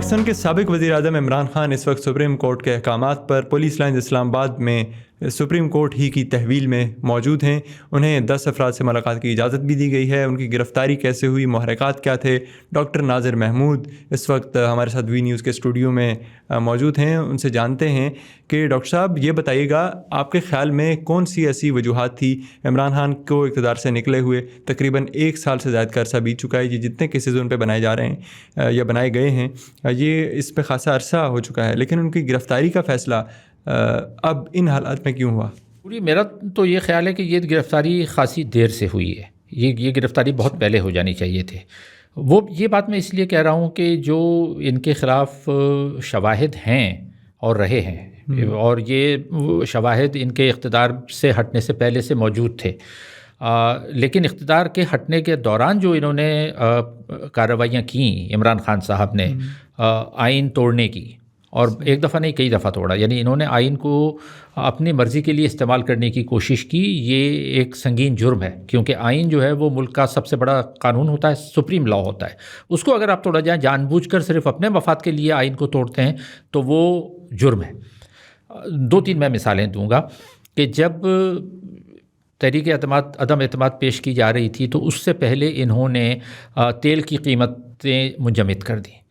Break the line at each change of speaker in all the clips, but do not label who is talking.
پاکستان کے سابق وزیر اعظم عمران خان اس وقت سپریم کورٹ کے احکامات پر پولیس لائنز اسلام آباد میں سپریم کورٹ ہی کی تحویل میں موجود ہیں. انہیں 10 افراد سے ملاقات کی اجازت بھی دی گئی ہے. ان کی گرفتاری کیسے ہوئی، محرکات کیا تھے؟ ڈاکٹر ناظر محمود اس وقت ہمارے ساتھ وی نیوز کے اسٹوڈیو میں موجود ہیں. ان سے جانتے ہیں کہ ڈاکٹر صاحب یہ بتائیے گا، آپ کے خیال میں کون سی ایسی وجوہات تھی عمران خان کو اقتدار سے نکلے ہوئے تقریباً 1 سال سے زائد کا عرصہ بیت چکا ہے، یہ جتنے کیسز ان پہ بنائے جا رہے ہیں یا بنائے گئے ہیں یہ اس پہ خاصا عرصہ ہو چکا ہے، لیکن ان کی گرفتاری کا فیصلہ اب ان حالات میں کیوں ہوا؟
میرا تو یہ خیال ہے کہ یہ گرفتاری خاصی دیر سے ہوئی ہے. یہ گرفتاری بہت پہلے ہو جانی چاہیے تھے. یہ بات میں اس لیے کہہ رہا ہوں کہ جو ان کے خلاف شواہد ہیں اور رہے ہیں اور یہ شواہد ان کے اقتدار سے ہٹنے سے پہلے سے موجود تھے، لیکن اقتدار کے ہٹنے کے دوران جو انہوں نے کارروائیاں کیں عمران خان صاحب نے آئین توڑنے کی، اور ایک دفعہ نہیں کئی دفعہ توڑا، یعنی انہوں نے آئین کو اپنی مرضی کے لیے استعمال کرنے کی کوشش کی. یہ ایک سنگین جرم ہے، کیونکہ آئین جو ہے وہ ملک کا سب سے بڑا قانون ہوتا ہے، سپریم لا ہوتا ہے. اس کو اگر آپ توڑا جائیں، جان بوجھ کر صرف اپنے مفاد کے لیے آئین کو توڑتے ہیں تو وہ جرم ہے. 2-3 میں مثالیں دوں گا کہ جب تحریک عدم اعتماد پیش کی جا رہی تھی تو اس سے پہلے انہوں نے تیل کی قیمتیں منجمد کر دیں.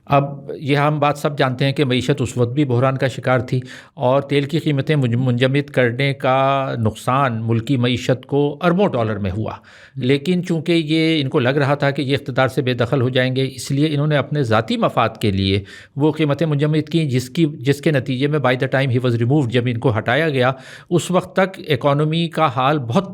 اب یہ ہم بات سب جانتے ہیں کہ معیشت اس وقت بھی بحران کا شکار تھی، اور تیل کی قیمتیں منجمد کرنے کا نقصان ملکی معیشت کو اربوں ڈالر میں ہوا. لیکن چونکہ یہ ان کو لگ رہا تھا کہ یہ اقتدار سے بے دخل ہو جائیں گے، اس لیے انہوں نے اپنے ذاتی مفاد کے لیے وہ قیمتیں منجمد کیں، جس کے نتیجے میں by the time he was removed, جب ان کو ہٹایا گیا اس وقت تک اکانومی کا حال بہت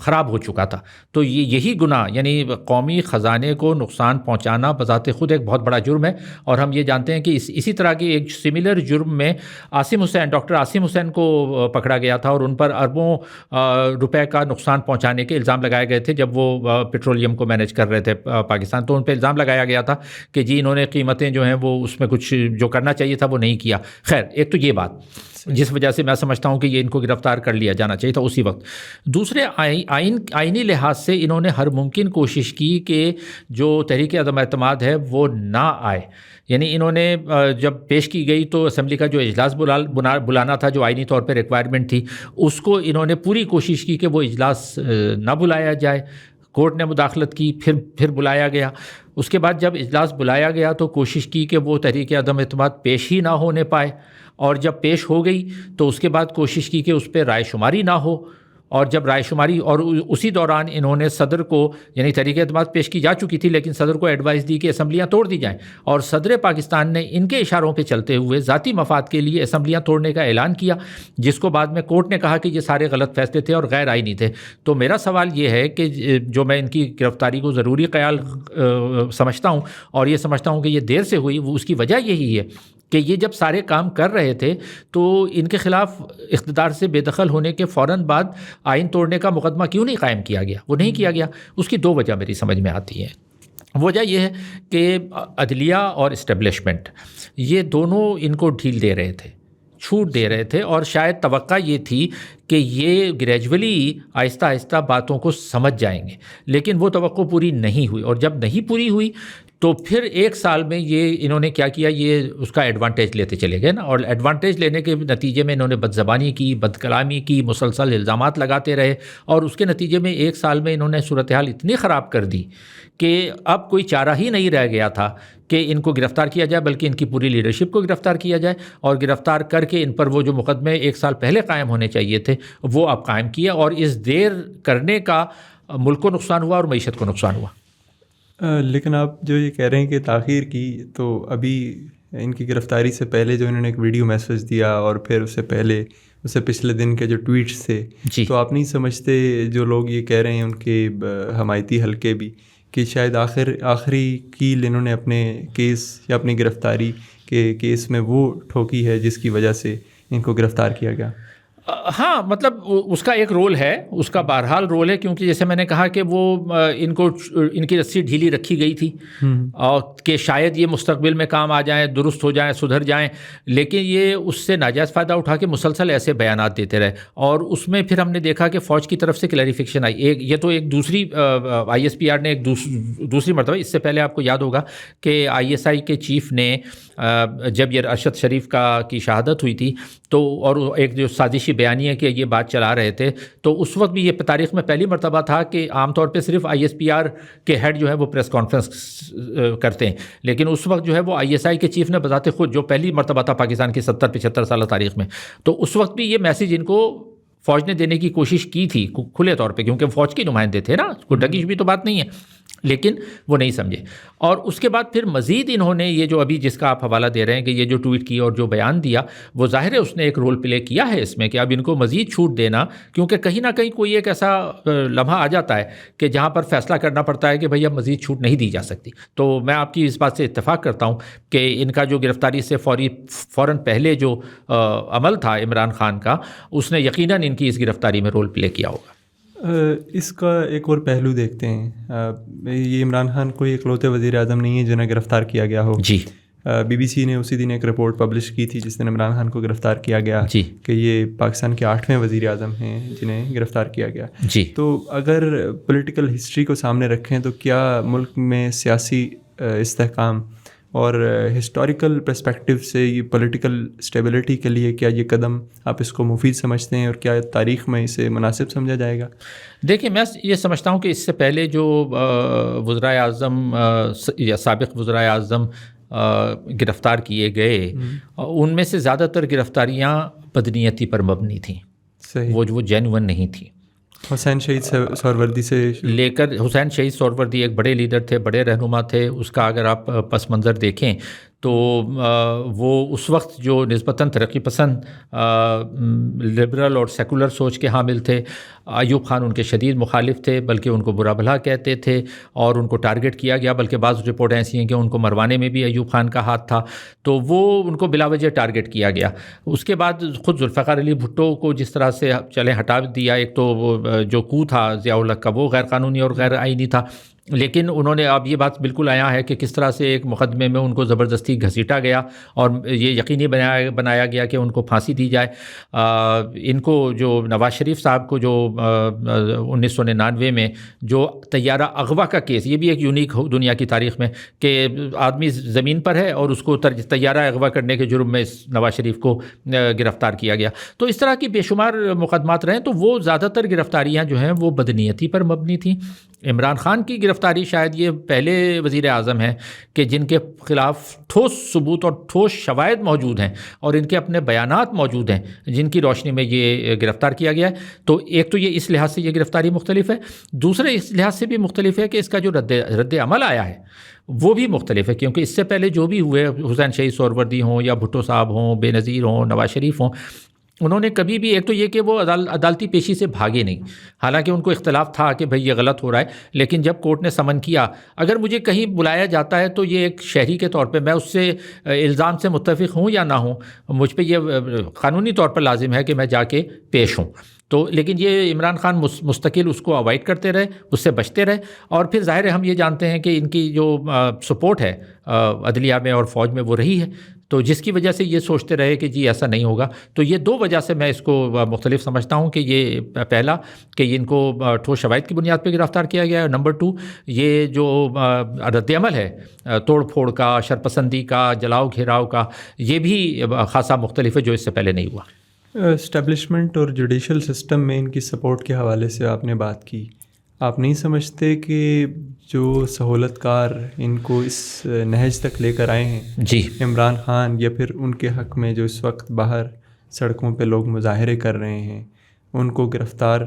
خراب ہو چکا تھا. تو یہی گناہ، یعنی قومی خزانے کو نقصان پہنچانا بذات خود ایک بہت بڑا جرم ہے. اور ہم یہ جانتے ہیں کہ اسی طرح کے ایک سملر جرم میں ڈاکٹر عاصم حسین کو پکڑا گیا تھا، اور ان پر اربوں روپے کا نقصان پہنچانے کے الزام لگائے گئے تھے جب وہ پیٹرولیم کو مینیج کر رہے تھے پاکستان. تو ان پہ الزام لگایا گیا تھا کہ جی انہوں نے قیمتیں جو ہیں وہ اس میں کچھ جو کرنا چاہیے تھا وہ نہیں کیا. خیر، ایک تو یہ بات جس وجہ سے میں سمجھتا ہوں کہ یہ ان کو گرفتار کر لیا جانا چاہیے تھا اسی وقت. دوسرے، آئینی لحاظ سے انہوں نے ہر ممکن کوشش کی کہ جو تحریک عدم اعتماد ہے وہ نہ آئے. یعنی انہوں نے جب پیش کی گئی تو اسمبلی کا جو اجلاس بلانا تھا، جو آئینی طور پہ ریکوائرمنٹ تھی، اس کو انہوں نے پوری کوشش کی کہ وہ اجلاس نہ بلایا جائے. کورٹ نے مداخلت کی، پھر بلایا گیا. اس کے بعد جب اجلاس بلایا گیا تو کوشش کی کہ وہ تحریک عدم اعتماد پیش ہی نہ ہونے پائے، اور جب پیش ہو گئی تو اس کے بعد کوشش کی کہ اس پہ رائے شماری نہ ہو. اور جب رائے شماری، اور اسی دوران انہوں نے صدر کو، یعنی تحریک اعتماد پیش کی جا چکی تھی لیکن صدر کو ایڈوائز دی کہ اسمبلیاں توڑ دی جائیں، اور صدر پاکستان نے ان کے اشاروں پہ چلتے ہوئے ذاتی مفاد کے لیے اسمبلیاں توڑنے کا اعلان کیا، جس کو بعد میں کورٹ نے کہا کہ یہ سارے غلط فیصلے تھے اور غیر آئینی تھے. تو میرا سوال یہ ہے کہ جو میں ان کی گرفتاری کو ضروری خیال سمجھتا ہوں، اور یہ سمجھتا ہوں کہ یہ دیر سے ہوئی، وہ اس کی وجہ یہی ہے کہ یہ جب سارے کام کر رہے تھے تو ان کے خلاف اقتدار سے بے دخل ہونے کے فوراً بعد آئین توڑنے کا مقدمہ کیوں نہیں قائم کیا گیا؟ وہ نہیں کیا گیا. اس کی 2 وجہ میری سمجھ میں آتی ہے. وجہ یہ ہے کہ عدلیہ اور اسٹیبلشمنٹ یہ دونوں ان کو ڈھیل دے رہے تھے، چھوٹ دے رہے تھے، اور شاید توقع یہ تھی کہ یہ گریجولی آہستہ آہستہ باتوں کو سمجھ جائیں گے، لیکن وہ توقع پوری نہیں ہوئی. اور جب نہیں پوری ہوئی تو پھر 1 سال میں یہ انہوں نے کیا کیا، یہ اس کا ایڈوانٹیج لیتے چلے گئے نا. اور ایڈوانٹیج لینے کے نتیجے میں انہوں نے بد زبانی کی، بد کلامی کی، مسلسل الزامات لگاتے رہے، اور اس کے نتیجے میں 1 سال میں انہوں نے صورتحال اتنی خراب کر دی کہ اب کوئی چارہ ہی نہیں رہ گیا تھا کہ ان کو گرفتار کیا جائے، بلکہ ان کی پوری لیڈرشپ کو گرفتار کیا جائے، اور گرفتار کر کے ان پر وہ جو مقدمے 1 سال پہلے قائم ہونے چاہیے تھے وہ اب قائم کیا. اور اس دیر کرنے کا ملک کو نقصان ہوا اور معیشت کو نقصان ہوا.
لیکن آپ جو یہ کہہ رہے ہیں کہ تاخیر کی، تو ابھی ان کی گرفتاری سے پہلے جو انہوں نے ایک ویڈیو میسج دیا، اور پھر اس سے پچھلے دن کے جو ٹویٹس تھے، تو آپ نہیں سمجھتے جو لوگ یہ کہہ رہے ہیں ان کے حمایتی حلقے بھی، کہ شاید آخری کیل انہوں نے اپنے کیس یا اپنی گرفتاری کے کیس میں وہ ٹھوکی ہے جس کی وجہ سے ان کو گرفتار کیا گیا؟
ہاں مطلب اس کا ایک رول ہے، اس کا بہرحال رول ہے، کیونکہ جیسے میں نے کہا کہ وہ ان کی رسی ڈھیلی رکھی گئی تھی اور کہ شاید یہ مستقبل میں کام آ جائیں، درست ہو جائیں، سدھر جائیں، لیکن یہ اس سے ناجائز فائدہ اٹھا کے مسلسل ایسے بیانات دیتے رہے، اور اس میں پھر ہم نے دیکھا کہ فوج کی طرف سے کلیریفیکیشن آئی. یہ تو ایک دوسری ISPR نے ایک دوسری مرتبہ، اس سے پہلے آپ کو یاد ہوگا کہ ISI کے چیف نے جب یہ ارشد شریف کی شہادت ہوئی تھی تو، اور ایک جو سازشی بیانیہ کہ یہ بات چلا رہے تھے، تو اس وقت بھی یہ تاریخ میں پہلی مرتبہ تھا کہ عام طور پہ صرف ISPR کے ہیڈ جو ہے وہ پریس کانفرنس کرتے ہیں، لیکن اس وقت جو ہے وہ ISI کے چیف نے بذات خود، جو پہلی مرتبہ تھا پاکستان کی 70-75 سالہ تاریخ میں، تو اس وقت بھی یہ میسیج ان کو فوج نے دینے کی کوشش کی تھی کھلے طور پہ، کیونکہ فوج کے نمائندے تھے نا، کوئی ڈگیش بھی تو بات نہیں ہے، لیکن وہ نہیں سمجھے. اور اس کے بعد پھر مزید انہوں نے یہ جو ابھی جس کا آپ حوالہ دے رہے ہیں کہ یہ جو ٹویٹ کی اور جو بیان دیا، وہ ظاہر ہے اس نے ایک رول پلے کیا ہے اس میں کہ اب ان کو مزید چھوٹ دینا، کیونکہ کہیں نہ کہیں کوئی ایک ایسا لمحہ آ جاتا ہے کہ جہاں پر فیصلہ کرنا پڑتا ہے کہ بھئی اب مزید چھوٹ نہیں دی جا سکتی. تو میں آپ کی اس بات سے اتفاق کرتا ہوں کہ ان کا جو گرفتاری سے فوراً پہلے جو عمل تھا عمران خان کا، اس نے یقیناً ان کی اس گرفتاری میں رول پلے کیا ہوگا.
اس کا ایک اور پہلو دیکھتے ہیں. یہ عمران خان کوئی اکلوتے وزیر اعظم نہیں ہے جنہیں گرفتار کیا گیا ہو.
جی
BBC نے اسی دن ایک رپورٹ پبلش کی تھی جس نے عمران خان کو گرفتار کیا گیا
جی
کہ یہ پاکستان کے 8ویں وزیر اعظم ہیں جنہیں گرفتار کیا گیا.
جی
تو اگر پولیٹیکل ہسٹری کو سامنے رکھیں تو کیا ملک میں سیاسی استحکام اور ہسٹوریکل پرسپیکٹو سے یہ پولیٹیکل اسٹیبلٹی کے لیے کیا یہ قدم آپ اس کو مفید سمجھتے ہیں، اور کیا تاریخ میں اسے مناسب سمجھا جائے گا؟
دیکھیں، میں یہ سمجھتا ہوں کہ اس سے پہلے جو وزرائے اعظم یا سابق وزرائے اعظم گرفتار کیے گئے، ان میں سے زیادہ تر گرفتاریاں بدنیتی پر مبنی تھیں.
صحیح.
وہ جینون نہیں تھیں.
حسین شہید سہروردی سے
لے کر حسین شہید سہروردی ایک بڑے لیڈر تھے، بڑے رہنما تھے. اس کا اگر آپ پس منظر دیکھیں تو وہ اس وقت جو نسبتاً ترقی پسند لبرل اور سیکولر سوچ کے حامل تھے. ایوب خان ان کے شدید مخالف تھے، بلکہ ان کو برا بھلا کہتے تھے اور ان کو ٹارگٹ کیا گیا، بلکہ بعض رپورٹ ایسی ہیں کہ ان کو مروانے میں بھی ایوب خان کا ہاتھ تھا. تو وہ ان کو بلا وجہ ٹارگٹ کیا گیا. اس کے بعد خود ذوالفقار علی بھٹو کو جس طرح سے چلیں ہٹا دیا. ایک تو وہ جو کو تھا ضیاء الحق کا، وہ غیر قانونی اور غیر آئینی تھا، لیکن انہوں نے اب یہ بات بالکل آیا ہے کہ کس طرح سے ایک مقدمے میں ان کو زبردستی گھسیٹا گیا اور یہ یقینی بنایا گیا کہ ان کو پھانسی دی جائے. ان کو جو نواز شریف صاحب کو جو 1999 میں جو طیارہ اغوا کا کیس، یہ بھی ایک یونیک ہو دنیا کی تاریخ میں کہ آدمی زمین پر ہے اور اس کو طیارہ اغوا کرنے کے جرم میں نواز شریف کو گرفتار کیا گیا. تو اس طرح کی بے شمار مقدمات رہیں، تو وہ زیادہ تر گرفتاریاں جو ہیں وہ بدنیتی پر مبنی تھیں. عمران خان کی گرفتاری شاید یہ پہلے وزیر اعظم ہیں کہ جن کے خلاف ٹھوس ثبوت اور ٹھوس شواہد موجود ہیں اور ان کے اپنے بیانات موجود ہیں جن کی روشنی میں یہ گرفتار کیا گیا ہے. تو ایک تو یہ اس لحاظ سے یہ گرفتاری مختلف ہے، دوسرے اس لحاظ سے بھی مختلف ہے کہ اس کا جو رد عمل آیا ہے وہ بھی مختلف ہے، کیونکہ اس سے پہلے جو بھی ہوئے، حسین شہید سہروردی ہوں یا بھٹو صاحب ہوں، بے نظیر ہوں، نواز شریف ہوں، انہوں نے کبھی بھی، ایک تو یہ کہ وہ عدالتی پیشی سے بھاگے نہیں، حالانکہ ان کو اختلاف تھا کہ بھئی یہ غلط ہو رہا ہے، لیکن جب کورٹ نے سمن کیا، اگر مجھے کہیں بلایا جاتا ہے تو یہ ایک شہری کے طور پہ میں اس سے الزام سے متفق ہوں یا نہ ہوں، مجھ پہ یہ قانونی طور پر لازم ہے کہ میں جا کے پیش ہوں. تو لیکن یہ عمران خان مستقل اس کو اوائڈ کرتے رہے، اس سے بچتے رہے. اور پھر ظاہر ہے ہم یہ جانتے ہیں کہ ان کی جو سپورٹ ہے عدلیہ میں اور فوج میں وہ رہی ہے، تو جس کی وجہ سے یہ سوچتے رہے کہ جی ایسا نہیں ہوگا. تو یہ دو وجہ سے میں اس کو مختلف سمجھتا ہوں کہ یہ پہلا کہ ان کو ٹھوس شواہد کی بنیاد پہ گرفتار کیا گیا ہے، نمبر 2 یہ جو رد عمل ہے توڑ پھوڑ کا، شرپسندی کا، جلاؤ گھیراؤ کا، یہ بھی خاصا مختلف ہے جو اس سے پہلے نہیں ہوا.
اسٹیبلشمنٹ اور جوڈیشل سسٹم میں ان کی سپورٹ کے حوالے سے آپ نے بات کی. آپ نہیں سمجھتے کہ جو سہولت کار ان کو اس نہج تک لے کر آئے ہیں،
جی،
عمران خان، یا پھر ان کے حق میں جو اس وقت باہر سڑکوں پہ لوگ مظاہرے کر رہے ہیں، ان کو گرفتار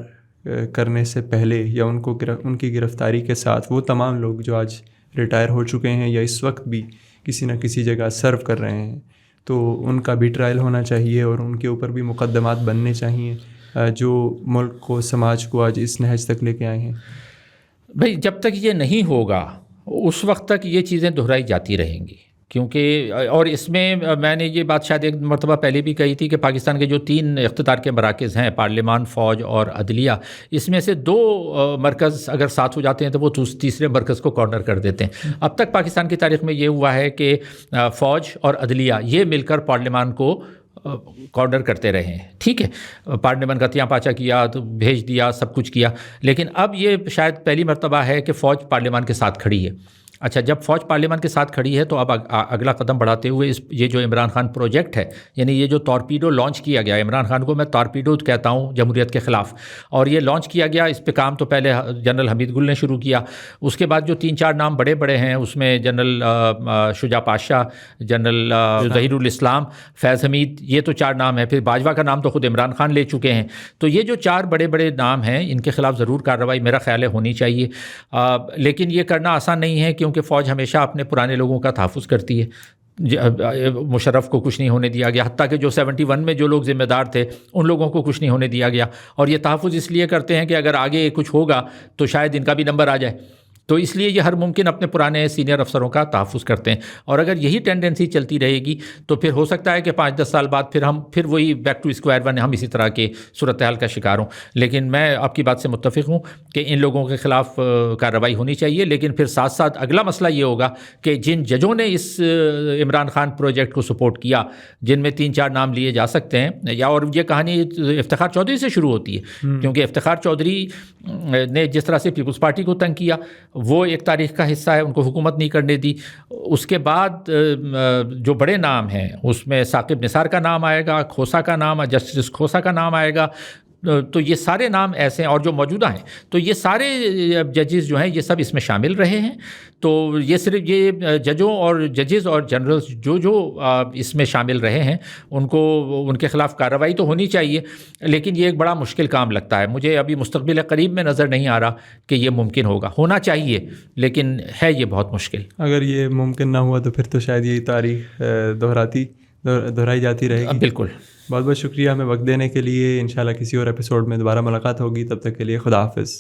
کرنے سے پہلے یا ان کی گرفتاری کے ساتھ وہ تمام لوگ جو آج ریٹائر ہو چکے ہیں یا اس وقت بھی کسی نہ کسی جگہ سرو کر رہے ہیں، تو ان کا بھی ٹرائل ہونا چاہیے اور ان کے اوپر بھی مقدمات بننے چاہیے جو ملک کو، سماج کو آج اس نہج تک لے کے آئے ہیں.
بھئی جب تک یہ نہیں ہوگا اس وقت تک یہ چیزیں دہرائی جاتی رہیں گی، کیونکہ اور اس میں میں نے یہ بات شاید ایک مرتبہ پہلے بھی کہی تھی کہ پاکستان کے جو 3 اقتدار کے مراکز ہیں، پارلیمان، فوج اور عدلیہ، اس میں سے 2 مرکز اگر ساتھ ہو جاتے ہیں تو وہ تیسرے مرکز کو کارنر کر دیتے ہیں۔ اب تک پاکستان کی تاریخ میں یہ ہوا ہے کہ فوج اور عدلیہ یہ مل کر پارلیمان کو کارنر کرتے رہے ہیں، ٹھیک ہے، پارلیمان کا تیاں پاچا کیا تو بھیج دیا، سب کچھ کیا، لیکن اب یہ شاید پہلی مرتبہ ہے کہ فوج پارلیمان کے ساتھ کھڑی ہے۔ اچھا، جب فوج پارلیمان کے ساتھ کھڑی ہے تو اب اگلا قدم بڑھاتے ہوئے یہ جو عمران خان پروجیکٹ ہے، یعنی یہ جو ٹارپیڈو لانچ کیا گیا، عمران خان کو میں ٹارپیڈو کہتا ہوں جمہوریت کے خلاف، اور یہ لانچ کیا گیا، اس پہ کام تو پہلے جنرل حمید گل نے شروع کیا، اس کے بعد جو 3-4 نام بڑے بڑے ہیں اس میں جنرل شجاع پاشا، جنرل ظہیر الاسلام، فیض حمید، یہ تو 4 نام ہیں، پھر باجوہ کا نام تو خود عمران خان لے چکے ہیں، تو یہ جو 4 بڑے بڑے نام ہیں ان کے خلاف ضرور کارروائی میرا خیال ہے ہونی چاہیے، لیکن یہ کرنا آسان نہیں ہے کیونکہ فوج ہمیشہ اپنے پرانے لوگوں کا تحفظ کرتی ہے۔ مشرف کو کچھ نہیں ہونے دیا گیا، حتیٰ کہ جو 71 میں جو لوگ ذمہ دار تھے ان لوگوں کو کچھ نہیں ہونے دیا گیا، اور یہ تحفظ اس لیے کرتے ہیں کہ اگر آگے کچھ ہوگا تو شاید ان کا بھی نمبر آ جائے، تو اس لیے یہ ہر ممکن اپنے پرانے سینئر افسروں کا تحفظ کرتے ہیں، اور اگر یہی ٹینڈنسی چلتی رہے گی تو پھر ہو سکتا ہے کہ 5-10 سال بعد پھر وہی بیک ٹو اسکوائر ون ہم اسی طرح کے صورتحال کا شکار ہوں۔ لیکن میں آپ کی بات سے متفق ہوں کہ ان لوگوں کے خلاف کارروائی ہونی چاہیے، لیکن پھر ساتھ ساتھ اگلا مسئلہ یہ ہوگا کہ جن ججوں نے اس عمران خان پروجیکٹ کو سپورٹ کیا، جن میں 3-4 نام لیے جا سکتے ہیں، یا اور یہ کہانی افتخار چودھری سے شروع ہوتی ہے، کیونکہ افتخار چودھری نے جس طرح سے پیپلز پارٹی کو تنگ کیا وہ ایک تاریخ کا حصہ ہے، ان کو حکومت نہیں کرنے دی۔ اس کے بعد جو بڑے نام ہیں اس میں ثاقب نثار کا نام آئے گا، کھوسا کا نام، جسٹس کھوسا کا نام آئے گا، تو یہ سارے نام ایسے ہیں، اور جو موجودہ ہیں، تو یہ سارے ججز جو ہیں یہ سب اس میں شامل رہے ہیں، تو یہ صرف یہ ججوں اور ججز اور جنرلز جو اس میں شامل رہے ہیں ان کے خلاف کارروائی تو ہونی چاہیے، لیکن یہ ایک بڑا مشکل کام لگتا ہے مجھے، ابھی مستقبل قریب میں نظر نہیں آ رہا کہ یہ ممکن ہونا چاہیے، لیکن ہے یہ بہت مشکل۔
اگر یہ ممکن نہ ہوا تو پھر تو شاید یہی تاریخ دہرائی جاتی رہے گی۔
بالکل،
بہت بہت شکریہ ہمیں وقت دینے کے لیے، انشاءاللہ کسی اور ایپیسوڈ میں دوبارہ ملاقات ہوگی، تب تک کے لیے خدا حافظ۔